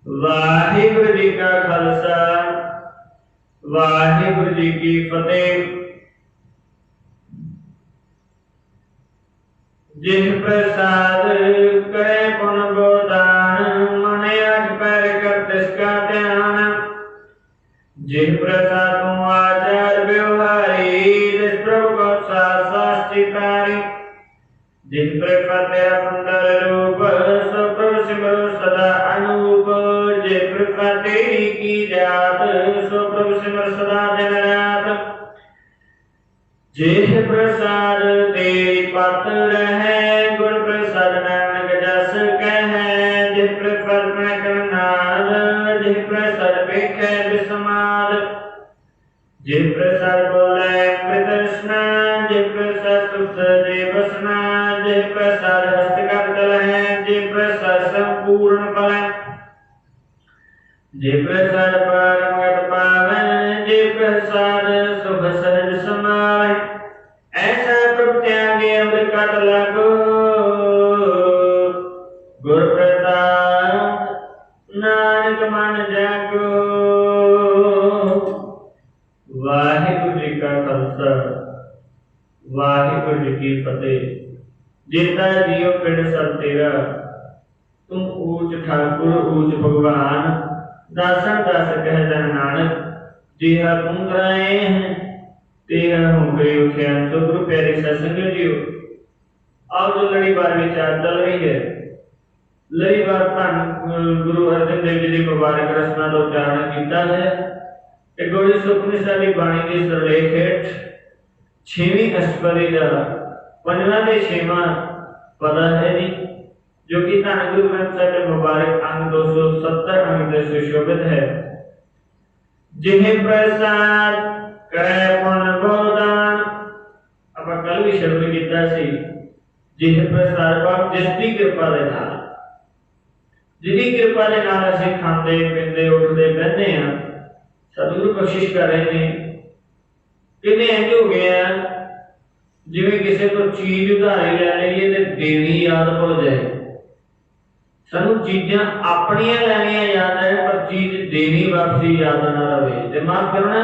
वाहिगुरु जी का खालसा वाहिगुरु जी की फतेह। जिस प्रसाद करे पुन गोदान मन अठ पैर कर तिसका ध्यान। जिस प्रसाद तुम आचार व्यवहारी जिस प्रभु को सास चितारी। जिस प्रकार तेरा सुंदर रूप सो प्रभु सिमरो सदा अनूप। जिस प्रकार तेरी की जात सो प्रभु सिमर सदा दिन रात। जिस प्रसाद तेरी पत रहे गुर प्रसाद नानक जस कह। जिस प्रसाद मैं करनाद जिस प्रसाद पेखे विस्माद। जिस प्रसाद बोले प्रदर्शना जिस प्रसाद सुख दे बसना। जिस प्रसाद हस्त कर दल है जिस प्रसाद संपूर्ण फल है। जिस प्रसाद परम गत पावे जिस प्रसाद सुख सहज समावे। ऐसा प्रभु त्यागे अमृत कट लागो गुर प्रसाद नानक मन जागो। वाहिगुरु जी का खालसा वाहिगुरु जी की फतेह। जेता जियो पिंड सब तेरा तुम ऊंच ठाकुर ऊंच भगवान। दासा दास कह जन नानक जिहा तुम कराए हैं तेहा हो गए उठिया। तो गुरु प्यारे सत्संग जियो आओ जो लड़ीवार विचार चल रही है। लड़ीवार धन गुरु अर्जन देव जी की मुबारक रचना का उच्चारण किया है। गोड़ी सुखमनी की बाणी की सरलेख हेठ 6वीं अष्टपदी का 5वां ते 6वां पदा है जी, जो कि धन गुरु ग्रंथ साहिब के मुबारक अंग 270 अंग से सुशोभित है। जिन्हें प्रसाद करे पुन गोदान आप कल भी शब्द किया सी। जिन्हें प्रसाद पाप जिसकी कृपा दे नाल जिहदी कृपा दे नाल असीं खांदे पींदे उठदे बहदे हां। सतगुरु बख्शिश कर रहे हैं कितने इंज हो गए जिवें किसी को चीज उधारी ले लईए ते देनी याद भुल जाए। सानू चीज़ां अपनियां लैनियां याद है पर चीज देनी वापसी याद ना रहे ते माफ करना।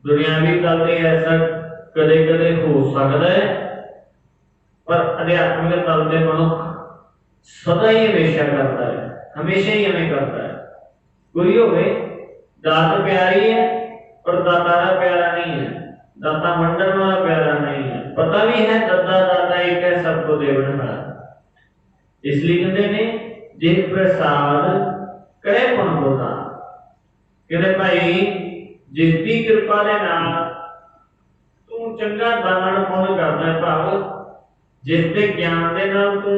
दुनियावी तल ते ऐसा कदे कदे हो सकता है पर अध्यात्मिक तल ते मनुख सदा ही हमेशा करता है, हमेशा ही हमें करता है। कोई होवे दात प्यारी है पर दातारा प्यारा नहीं है, दाता मंडन वाला प्यारा नहीं है। पता भी है दद्दा दाता एक है सबको देवन वाला। इसलिए कहते ने जिस प्रसाद करे पुन गोदान। कहते भाई जिसकी कृपा दे नाल तू चंगा दान पुन करदा है। भाव जिसके ज्ञान दे नाल तू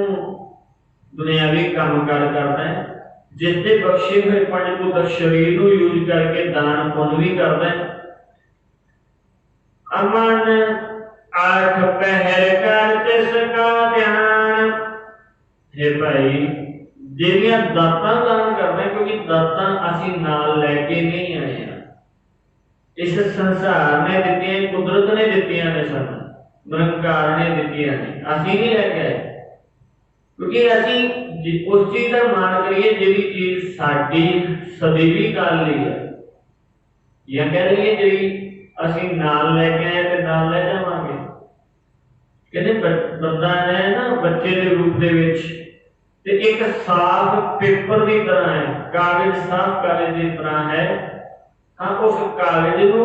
दुनियावी काम कार करदा है। जिसके बख्शे हुए पंचभूत शरीर को यूज करके दान पुन भी करदा है। अमन आठ पहर कर तिसका ध्यान। हे भाई जेड़ियां दातां दान करना क्योंकि दातां असीं नाल लैके नहीं आए हैं। इस संसार ने दित्तियां कुदरत ने दित्तियां ने सानूं निरंकार ने दित्तियां ने असीं नहीं लैके आए। क्योंकि असीं उस चीज का मान करिए जिहड़ी चीज साडी सदैवी काल लई है या कह लईए जिहड़ी असीं नाल लैके आए ते नाल ले जावांगे। कहते बंदा है ना बच्चे के रूप दे विच ते एक साफ पेपर की तरह है, कागज साफ कागज की तरह है। हाँ उस कागज को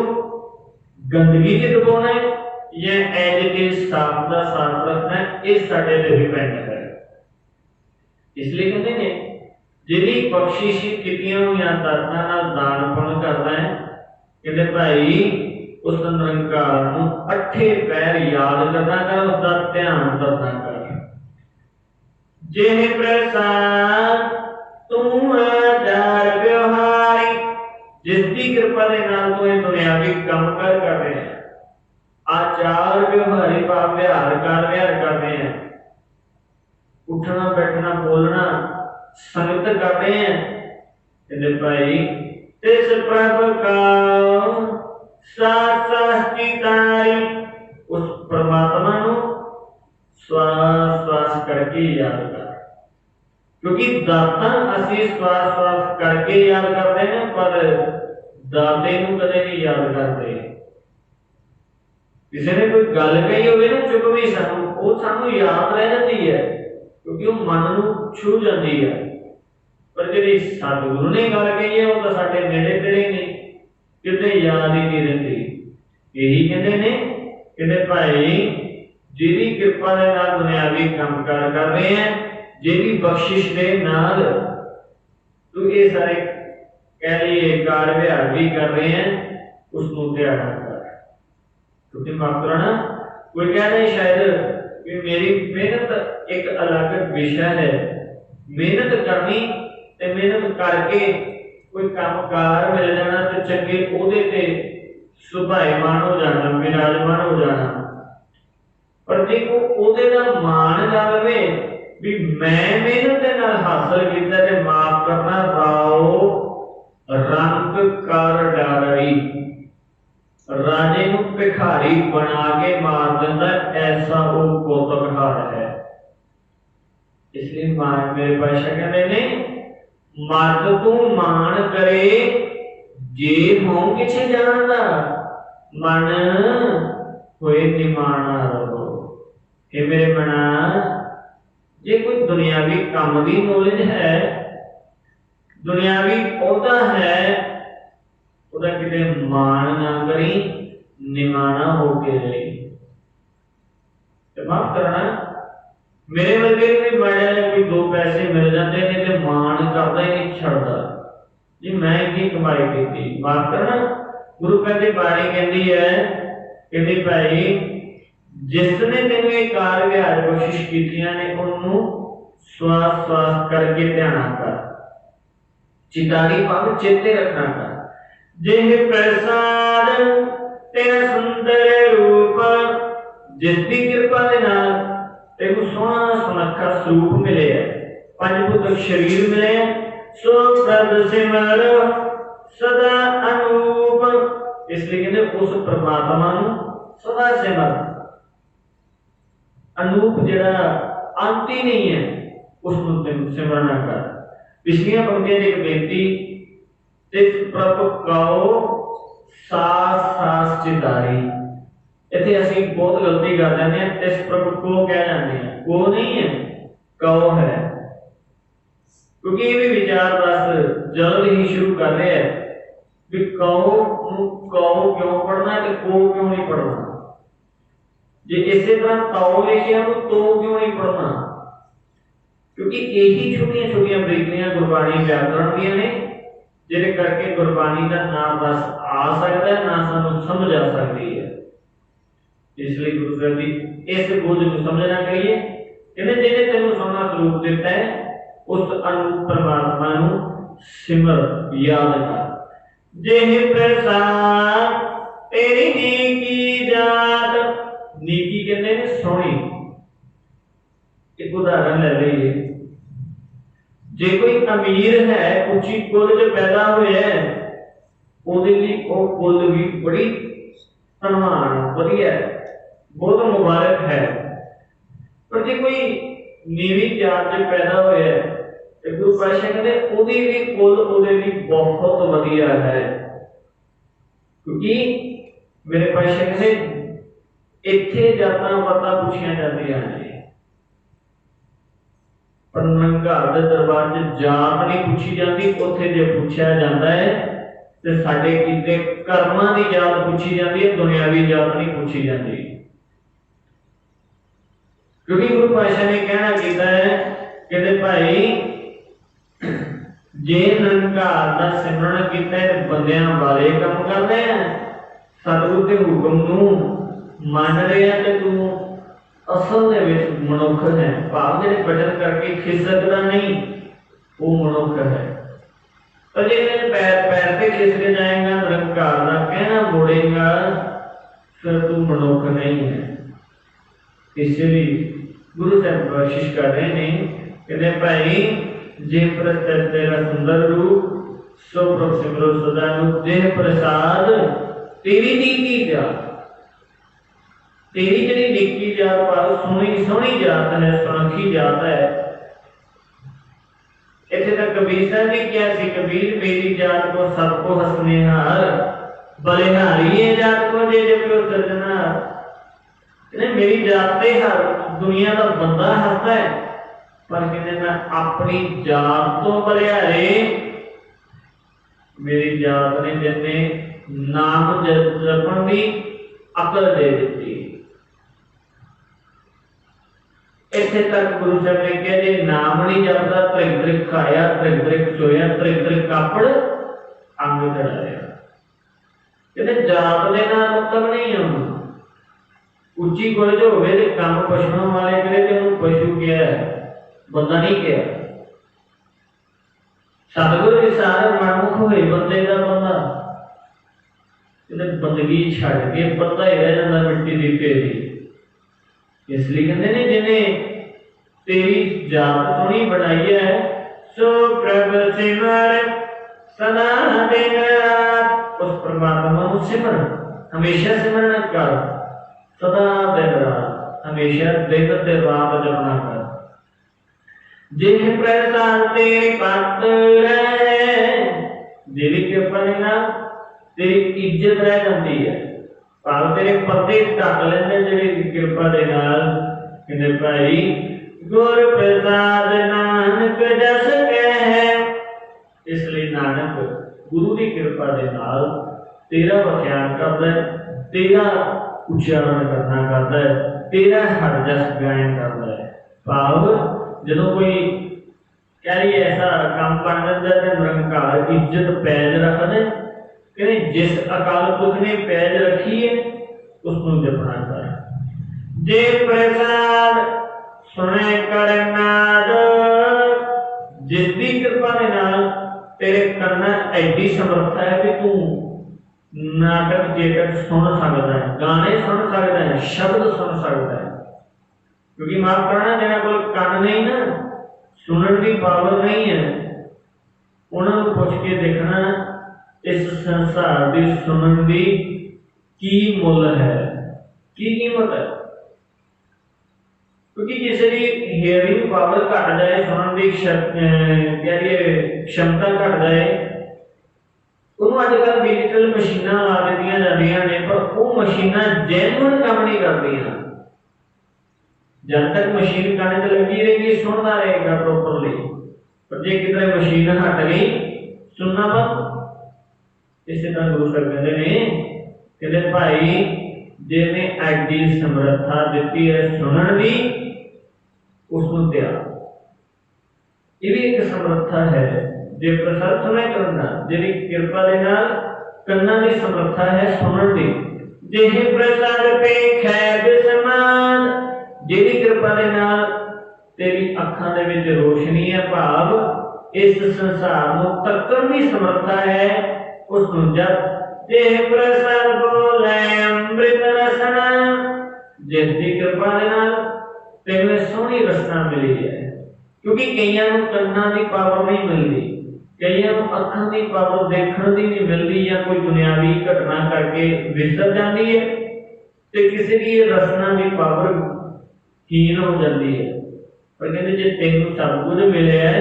गंदगी से डुबोना है या एज इट इज साफ का साफ रखना है, ये साडे ते डिपेंड है। इसलिए कहते हैं जिहड़ी बख्शिश कीतियां होईयां दातां नाल दान पुण्य करदा है। कहते भाई उस निरंकार नूं अठे पैर याद करना कर, उसका ध्यान करना कर। जिह प्रसाद तू आचार व्यवहारी जिसकी कृपा के नाल तू दुनियावी काम कर रहे हैं। आचार व्यवहारी भाव व्यवहार कर रहे हैं। उठना बैठना बोलना संगत कर रहे हैं। कहते भाई तिस प्रभु का सास चितारी उस परमात्मा नूं श्वास श्वास करके याद कर। क्योंकि दाता असी स्वास स्वास करके याद करते हैं, पर दाते नूं कदे नहीं याद करते। किसी ने कोई गल कही होवे ना चुकवी सानू, वो सानू याद रह जाती है क्योंकि वो मन नूं छू जाती है। पर जिहड़ी सतगुरु ने गल कही है वो तो साडे नेड़े तेड़े नहीं, किते याद ही नहीं रहती। यही कहते ने कहते भाई जिहदी कृपा दे नाल दुनियावी काम कार कर रहे हैं, जिहदी बख्शिश दे नाल तू ये सारे कह लिए कार व्यवहार भी कर रहे हैं, उसको ध्यान कर। क्योंकि माफ करना कोई कह रहे शायद कि मेरी मेहनत एक अलग विषय है, मेहनत करनी ते मेहनत करके कोई कामकार मिल जाना ते चंगे ओहदे ते सुभाएमान हो जाना, विराजमान हो जाना। पर जे को ओहदे दा मान जा लवे भी मैं मेहनत दे नाल हासिल कीता ते माफ करना राओ रंग कर डारई, राजे नूं भिखारी बना के मार देंदा, ऐसा वो कौतुकहार है। इसलिए मान मेरे पाशा कहते ने मत तू मान करे जे हों किछे जानदा, मन होए निमाना रहो। हे मेरे मना जे कोई दुनियावी काम की नॉलेज है, दुनियावी ओहदा है, ओहदा किते मान ना करी, निमाना होके रही। माफ करना मेरे वर्गे भी माड़ा ने कोई दो पैसे मिल जाते हैं तो मान करता ही नहीं छड़ता जी मैं की कमाई की। माफ करना गुरु कहते बाणी कहती है कहती भाई जिसने तेन ये कार विहार कोशिश की ने उन्होंने श्वास श्वास करके ध्यान कर, चितारी पग चेते रखना कर। जिह प्रसाद तेरा सुंदर रूप, जिसकी कृपा के नाल तेन सोहना सुनखा स्वरूप मिले है, पंचभूत शरीर मिले, सो प्रभ सिमर सदा अनूप। इसलिए कहते उस परमात्मा सदा सिमर, अनूप जिहड़ा अंत ही नहीं है उसको तेन सिमरना कर। पिछलियां पंक्तियां एक बेनती, तिस प्रभ कहो सास सास चितारी। इतने असी बहुत गलती कर जाते हैं, तिस प्रभ को कह जाते हैं, को नहीं है कहो है। क्योंकि ये भी विचार बस जल्द ही शुरू कर रहे हैं कि कहो क्यों पढ़ना है तो को क्यों नहीं पढ़ना। जे इसी तरह ताओ लिखिया तो क्यों नहीं पढ़ना, क्योंकि यही छोटिया छोटिया बरीकियां गुरबाणी व्याकरण दी ने जिहदे करके गुरबाणी का ना बस आ सकता है ना सानू समझ आ सकती है। इसलिए गुरु साहब जी इस बोझ को समझना करिए कहने जिन्हें तेन सोना स्वरूप दिता है उस अनूप परमात्मा सिमर याद कर। जिह प्रसाद तेरी नीकी जात, नीकी कहते हैं सोहनी। एक उदाहरण ले लीजिए, जे कोई अमीर है उच्ची कुल च पैदा होया है ਉਹਦੇ ਲਈ ਉਹ ਕੁਲ ਵੀ बड़ी ਧਨਵਾਨ ਵਧੀਆ है, बहुत मुबारक है। पर जे कोई नीवी जात च पैदा होया है तो गुरु पातशाह कहते ਉਹਦੀ भी कुल ਉਹਦੇ ਲਈ बहुत ਵਧੀਆ है। क्योंकि मेरे पातशाह कहते ਇੱਥੇ ਜਾਤਾਂ ਪਤਾ ਪੁੱਛੀਆਂ ਜਾਂਦੀਆਂ ਨੇ, पर नंगार दे दरबार च जात नहीं पूछी जाती, उत्थे जे पूछा जाता है ते साडे कीते कर्मां दी जात पूछी जाती है, दुनियावी जात नहीं पूछी जाती। क्योंकि गुरु पातशाह ने कहना कीता है कहते भाई जे नंगार दा सिमरन कीता है बंदियां वाले काम कर रहे हैं, सतगुरु के हुक्म नूं मान रहे हैं ते तू असल दे विच मनुख है, भाव जिहड़े बचन करके खिसकदा नहीं वो मनुख है। पर जे पैर पैर पे खिसक जाएगा, निरंकार दा कहना मोड़ेगा, फिर तू मनुख नहीं है। इसलिए गुरु साहब बख्शिश कर रहे हैं कहते भाई जे प्रत्यक्ष तेरा सुंदर रूप सो प्रभ सिमरो सदा रूप, देह प्रसाद तेरी नीकी जात, तेरी जी निकी जात पर सोहनी सोहनी जात है, सुनखी जात है। इत्थे तक कबीर साहब ने क्या सी, कबीर मेरी जात को सबको हंसनेहार, बलिहारी ये जात को जे जप्यो सिरजनहार। कहते मेरी जात ते हर दुनिया का बंदा हंसता है, पर कहते मैं अपनी जात तो बलिहारे मेरी जात ने जिन्ने नाम जपण की अकल दे दी। इत्थे तक गुरु साहब ने कहा जे नाम नहीं जपदा, त्रिक त्रिक खाया, त्रिक त्रिक सोया, त्रिक त्रिक कापड़ अंग चढ़ाया। कहते जात दे नाल मतलब नहीं है। उच्ची गुरज होवे ते काम पशुओं वाले करे ते उन्हें पशु क्या है, बंदा नहीं क्या। सतगुरु विसार मनमुख होए बंदे का बंदा, कहते बंदगी छड़ के बंदा ही रह जाता मिट्टी की ढेरी। इसलिए कहते ने जिन्हें तेरी जात सोहनी बनाई है, सो प्रभ सिमर सदा दिन रात। उस परमात्मा को सिमर, हमेशा सिमरन कर, सदा दिन रात, हमेशा दिन ते रात जपना कर। जिह प्रसाद तेरी पात्र जेरी कृपा ना तेरी इज्जत रह जाती है, भाव तेरे पर्दे ढक लेंदे जेरी कृपा दे नाल। कहंदे भाई गुर प्रसाद नानक जस कह, इसलिए नानक गुरु की कृपा दे नाल तेरा व्याख्यान करदा है, तेरा उच्चारण करना करदा है, तेरा हर जस गायन करदा है। भाव जदों कोई कह रही ऐसा काम बन जाता है निरंकार इज्जत पैज रख दे, कहते जिस अकाल पुरख ने पैज रखी है उसको जपना कर। जे प्रसाद सुने कर नाद, जिसकी कृपा के नाल तेरे करना ऐडी समर्था है कि तू नाटक जेटक सुन सकता है, गाने सुन सकता है, शब्द सुन सकता है। क्योंकि माफ करना जिन्होंने कोई कान नहीं ना, सुनने की पावर नहीं है, उन्होंने पूछ के देखना इस संसार की सुनने की की मुल है, की कीमत है। क्योंकि किसी की हियरिंग पावर घट जाए, सुनने की क्षमता घट जाए, उन्होंने अजकल डिजिटल मशीन ला दी जांदियां ने, पर वो मशीन जैनुअन काम नहीं करदियां। जब तक मशीन गाने तो लगी रहेगी सुनता रहेगा प्रॉपरली, पर जे किधर मशीन हट गई सुनना बंद। इस तरह गुरु साहब कहते ने, कहते भाई जिन्हें एडी समर्था दी है सुनने की, उसको त्याग। ये भी एक समर्था है जे प्रसाद सुने करना, जिहदी कृपा दे नाल कन्ना की समर्था है सुनने की। जिह प्रसाद पे खैर समान, जिहदी कृपा दे नाल तेरी अखां दे विच रोशनी है, भाव इस संसार नूं तकण दी समर्था है, उसनूं जप। जिह प्रसाद बोले अमृत रसना, जिसकी कृपा दे नाल तेनूं सोहनी रसना मिली है। क्योंकि कईयां नूं कन्नां दी पावर नहीं मिलती, कईयां नूं अखां दी पावर देखण दी नहीं मिलती, या कोई दुनियावी घटना करके विसर जाती है, तो किसी की रसना की पावर हीन हो जाती है। पर कहते जे तेनूं सब कुछ मिले है,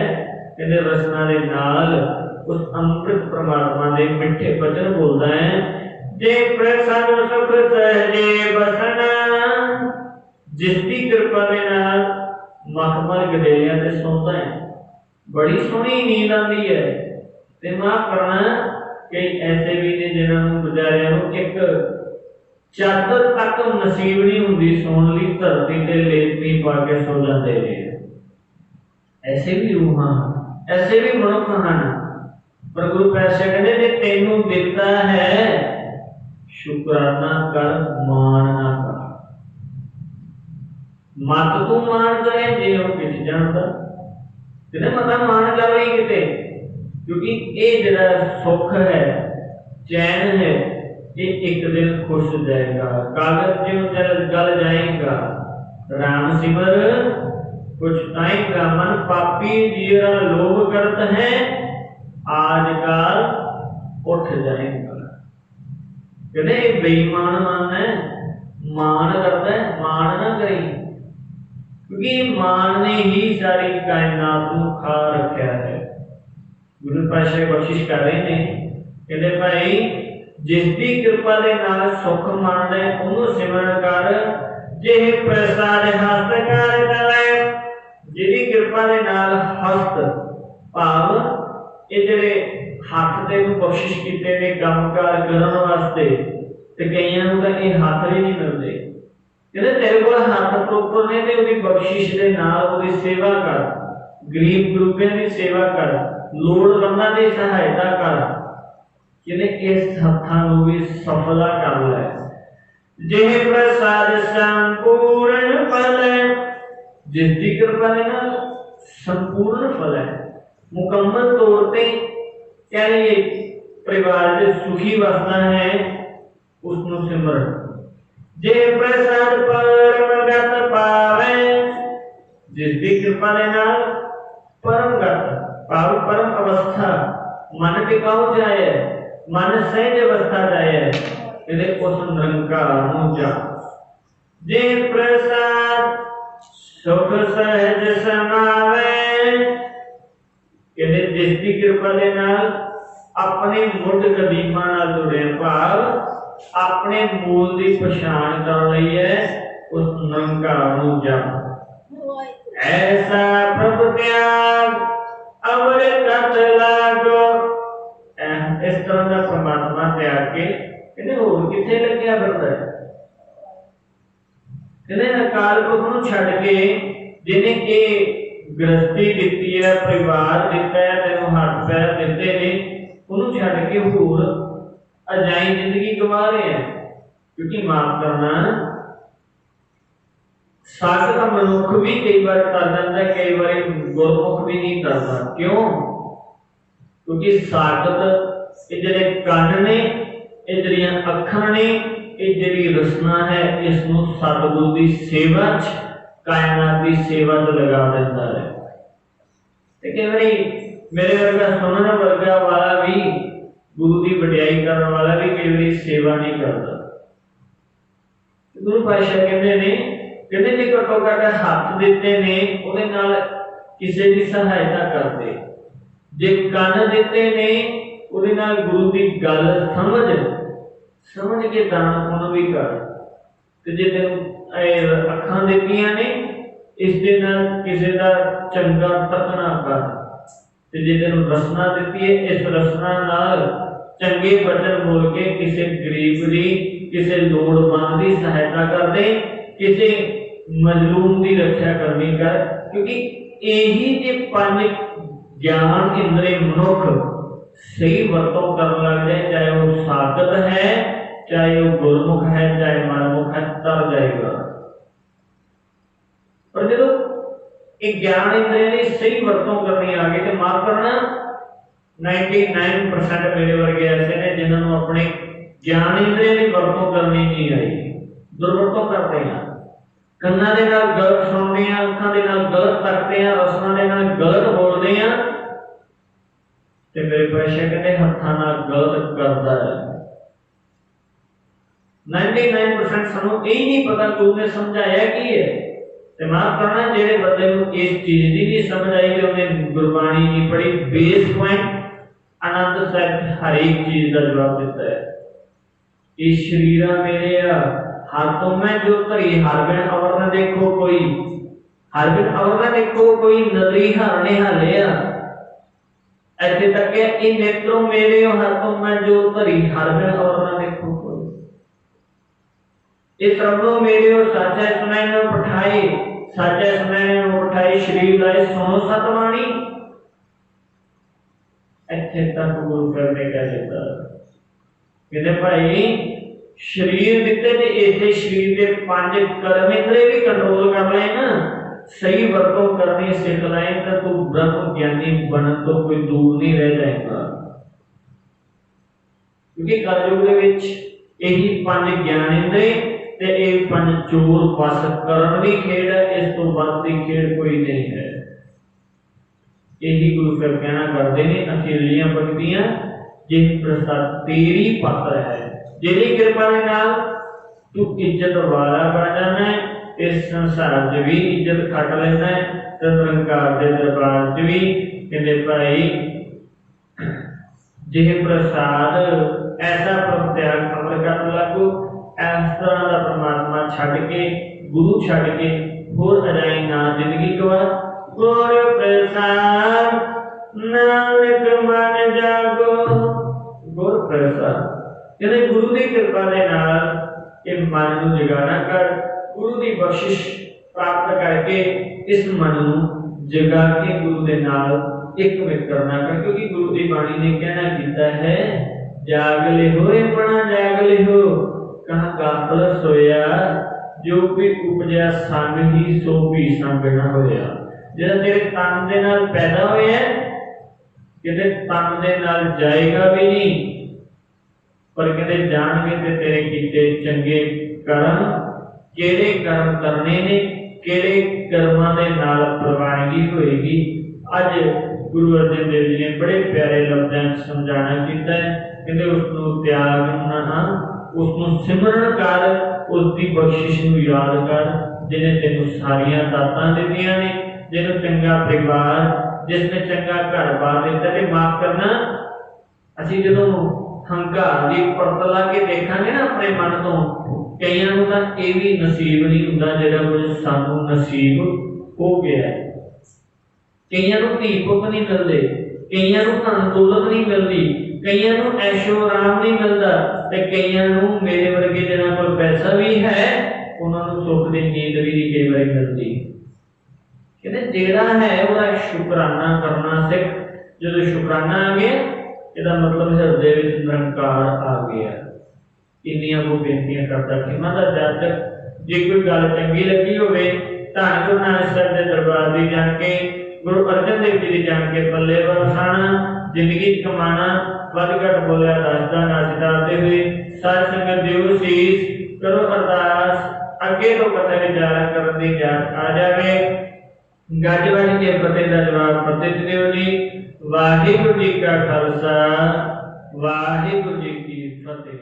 कहते रसना के नाल उस अमृत परमात्मा के मिठे वचन बोलता है। जे प्रसाद सुख सहजे बसना, जिसकी कृपा के नाल मखमल गडेलियां ते सौंदा है, बड़ी सोहनी नींद आती है। ते माफ करना कई ऐसे भी ने जिन्होंने बेचारियां नूं एक चादर तक नसीब नहीं होंदी सोण लई, धरती ते लेटनी पा के सो जाते हैं। ऐसे भी रूहां, ऐसे भी मनुख हैं। पर गुरु पैसे कहते जे तेनू दिता है शुकराना कर, मान ना कर। मत तू मान करे जे वो किस जानता, तेरे मत मान कर रही किते, क्योंकि ये जरा सुख है, चैन है, ये एक दिन खुश जाएगा, कागज जो गल जाएगा। राम सिमर कुछ आएगा, मन पापी जीरा लोभ करते हैं, आजकल उठ जाएगा। कहते बेईमान मन है, मान करता है, मान ना करी, क्योंकि मान ने ही सारी कायनात को खा रखा है। गुरु पातशाह बख्शिश कर रहे हैं, कहते भाई जिसकी कृपा दे नाल सुख मनदा है ओनू सिमरन कर, जे प्रसाद हस्त कर तले, जिहदी कृपा दे नाल हस्त भाव ये जिहड़े हथ ते बख्शिश कीते ने कामकार करन वास्ते, ते कईयां नूं तां ये हथ भी नहीं मिलदे। कहते तेरे को हाथ प्रॉपर ने ते ओदी बख्शिश दे नाल ओदी सेवा कर, गरीब गुरबियां दी सेवा कर, लोड़वंदां दी सहायता कर, कहते इस हत्थां नूं भी सफला कर लै। जिह प्रसाद संपूर्ण फल, जिसकी कृपा दे नाल संपूर्ण फल है, मुकम्मल तौर पे कह लिए परिवार दे सुखी वसना है, उसनूं सिमरन। जे प्रसाद परमगत पावे, जिसकी कृपा दे नाल परमगत पाव परम अवस्था मन टिकाऊ जाए, मन सहज अवस्था जाए, इहदे उस निरंकार नूं जा। जे प्रसाद सुख सहज समावे, इहदे जिसकी कृपा दे नाल अपने मुੱਢ कदीमां नाल जुड़े भाव अपने मूल की पछाण कर लई है, उस निरंकार नूं जप। ऐसा प्रभु त्याग अमृत लागो, इस तरह का परमात्मा त्याग के कहते होर किथे लग्या फिरदा है। कहते अकाल पुरख नूं छड्ड के जिन्हें ये गृहस्थी दित्ती है, परिवार दिता है, तेनों हथ पैर दिते ने, उन्होंने छड्ड के होर अजाई जिंदगी गवा रहे हैं। क्योंकि माफ करना साधक मनुख भी कई बार कर जाता है, कई बार गुरमुख भी नहीं करता। क्यों? क्योंकि साधक ये जिहड़े कन ने, ये जिहड़ियां अखां ने, ये जिहड़ी रसना है, इसनूं सतगुरु की सेवा च, कायनात की सेवा च लगा देता है। कई बार मेरे वर्गा सुनने वर्गा वाला भी, गुरु की वडियाई करने वाला भी कई बार सेवा नहीं करता। गुरु पातशाह कहते ने, कहते जे घट्टो घट हथ दिते ने उहदे नाल किसी की सहायता करते, जे कन दिते ने उहदे नाल गुरु की गल समझ के दान पुण्य भी कर, ते जे तेनूं अखां दित्तियां ने इस दे नाल किसी का चंगा तकना कर, ते जे तेनूं रसना दित्ती है इस रसना नाल चंगे वचन बोल के किसी गरीब की, किसी लोड़वंद की सहायता कर दे, किसी मजलूम की रक्षा करनी कर। क्योंकि यही जे पंज ज्ञान इंद्रिय मनुख सही वरतों करने लग जाए, चाहे वो साधक है, चाहे वो गुरमुख है, चाहे मनमुख है, तर जाएगा। पर जो एक ज्ञान इंद्रिय की सही वरतों करनी आ गई तो माफ करना 99% मेरे वर्गे ऐसे ने जिन्होंने अपने ज्ञान इंद्रिय की वरतों करनी नहीं आई, दुर्वरतों करते हैं। कन्ना दे नाल गलत सुनते हैं, अखां दे नाल गलत तकते हैं, रसना दे नाल गलत बोलते हैं, ते मेरे पातशाह कहते हत्थां नाल गलत करता है। 99% सानू यही नहीं पता गुरु ने समझाया की है। ते माफ करना जेड़े बंदे नूं इस चीज दी नहीं समझ आई कि उन्हें गुरबाणी नहीं पढ़ी, बेस पॉइंट आनंद साहब हर एक चीज का जवाब देता है। ये शरीरा मेरे हाथों में जो धरी हर बिन अवर न देखो कोई, हर बिन अवर न देखो कोई, नदरी हरने हाले ऐसे तक है ये नेत्रों मेरे हाथों में जो धरी हर बिन अवर न देखो कोई, ये सर्वो मेरे और साचा सुनाई न पठाई, साचा सुनाई न पठाई, शरीर लाए सुनो सतवाणी। इत्थे तक गुरु करने का देता कहते भाई शरीर दिते ते इसे शरीर के पांच कर्म इंद्रिय भी कंट्रोल कर ले ना, सही वरतों करनी सीख लाए तो तू ब्रह्म ज्ञानी बनने तो कोई दूर नहीं रह जाएगा। क्योंकि कलयुग दे विच यही पांच ज्ञान इंद्रिय ते ये पांच चोर बस करन दी खेड है, इस तो बाद दी खेड कोई नहीं है। यही गुरु फिर कहना करते ने अखीरलियां पंक्तियां, जिस प्रसाद तेरी पात्र है, जिहदी कृपा दे नाल तू इज्जत वाला बन जाना है, इस संसार च भी इज्जत खट लेना है, ते निरंकार दे दरबार च भी कहते भाई जिह प्रसाद ऐसा प्रभ त्याग अमल कर लागो। इस तरह का परमात्मा छड़ के गुरु छड़ के होर अजाई ना जिंदगी गवा। गुर प्रसाद नानक मन जागो। गुर प्रसाद कहते गुरु की कृपा के नाल ये मन नूं जगाना कर। गुरु की बख्शिश प्राप्त करके इस मन नूं जगा के गुरु के नाल एक मित करना कर। क्योंकि गुरु की बाणी ने कहना कीता है जाग लिहो मना जाग लिहो कहा गाफल सोया जो भी उपजा संग ही सो भी संग ना होया। जिहड़ा तेरे तन दे नाल पैदा होया किते तन दे नाल जाएगा भी नहीं पर कहते जान के ते तेरे कीते चंगे कर्म केड़े कर्म करने ने केड़े कर्मां दे नाल प्रवानगी होएगी। अज गुरु अर्जन देव जी ने बड़े प्यारे लफ्ज़ां समझाना कीता है। कहते उसनूं त्याग ना उसनूं सिमरन कर उसकी बख्शिश नूं याद कर जिन्हें तेनों सारियां दातां दित्तियां ने। जिन्हों चंगा परिवार जिसने चंगा घर बार दिता ते माफ करना। असीं जदों हंकार की परत ला के देखांगे ना अपने मन तो कईयां नूं तां इह भी नसीब नहीं हुंदा जिहड़ा कुछ सानूं नसीब हो गया है। कईयां नूं धी पुत नहीं मिलते कईयां नूं धन दौलत नहीं मिलती कईयां नूं ऐशो आराम नहीं मिलता ते कईयां नूं मेरे वर्गे जिन्हां कोल पैसा भी है उन्हां नूं सुख दी नींद भी नहीं कई बारी मिलती। कहते जेड़ा है वह शुकराना करना सीख। जो शुकराना आ गया इसका मतलब हृदय में निरंकार आ गया। इन्नियां वो बेनतियां करता खिमा दा जातक जे कोई गल चंगी लगी होवे धन गुरु नानक साहब दे दरबार दी जान के गुरु अर्जन देव जी दी जान के पल्ले वसाना जिंदगी कमाना वध घट बोलिया दसदा ना सिधारते हुए साध संगत दियो शीश करो अरदास अगे तो कथा विचार करन दी जात आ जावे। गजवाणी के फतेह दा जवाब फतेह दियो जी। वाहिगुरु जी का खालसा वाहिगुरु जी की फतेह।